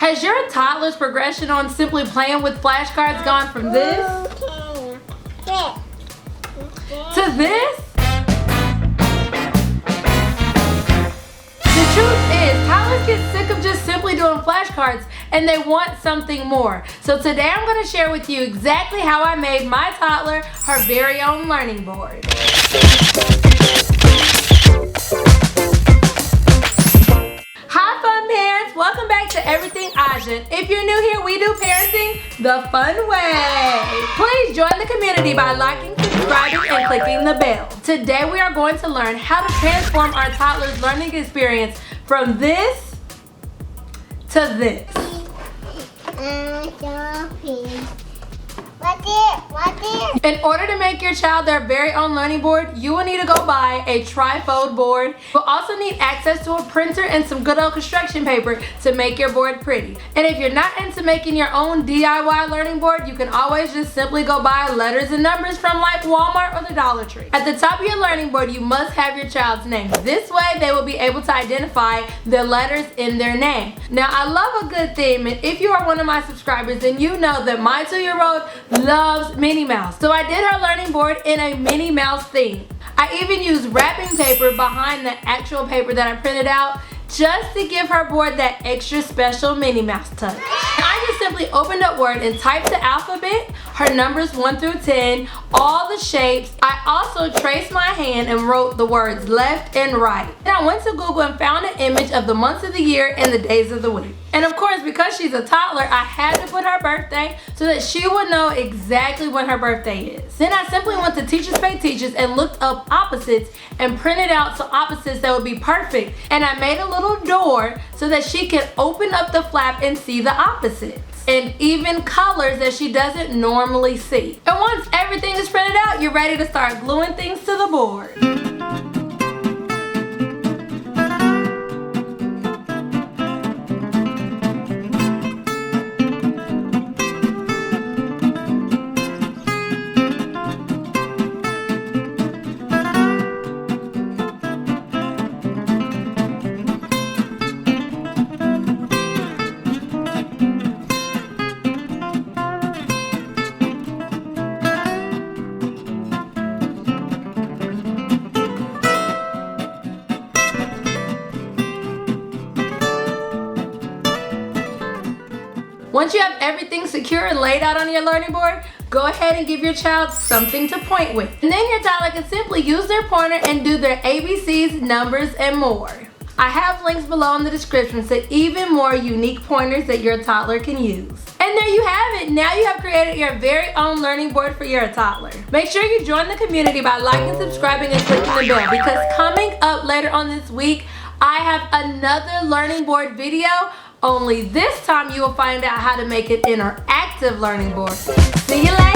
Has your toddler's progression on simply playing with flashcards gone from this to this? The truth is, toddlers get sick of just simply doing flashcards and they want something more. So today I'm going to share with you exactly how I made my toddler her very own learning board. Hi fun parents, welcome back to Everything Asian. If you're new here, we do parenting the fun way. Please join the community by liking, subscribing, and clicking the bell. Today we are going to learn how to transform our toddler's learning experience from this to this. In order to make your child their very own learning board, you will need to go buy a trifold board. You'll also need access to a printer and some good old construction paper to make your board pretty. And if you're not into making your own DIY learning board, you can always just simply go buy letters and numbers from like Walmart or the Dollar Tree. At the top of your learning board, you must have your child's name. This way, they will be able to identify the letters in their name. Now, I love a good theme, and if you are one of my subscribers, then you know that my 2-year-old loves Minnie Mouse. So I did her learning board in a Minnie Mouse theme. I even used wrapping paper behind the actual paper that I printed out just to give her board that extra special Minnie Mouse touch. I just simply opened up Word and typed the alphabet, her numbers 1 through 10, all the shapes. I also traced my hand and wrote the words left and right. Then I went to Google and found an image of the months of the year and the days of the week. And of course, because she's a toddler, I had to put her birthday so that she would know exactly when her birthday is. Then I simply went to Teachers Pay Teachers and looked up opposites and printed out some opposites that would be perfect. And I made a little door so that she could open up the flap and see the opposites. And even colors that she doesn't normally see. And once everything is printed out, you're ready to start gluing things to the board. Once you have everything secure and laid out on your learning board, go ahead and give your child something to point with. And then your toddler can simply use their pointer and do their ABCs, numbers, and more. I have links below in the description to even more unique pointers that your toddler can use. And there you have it. Now you have created your very own learning board for your toddler. Make sure you join the community by liking, subscribing, and clicking the bell, because coming up later on this week, I have another learning board video. Only this time you will find out how to make an interactive learning board. See you later.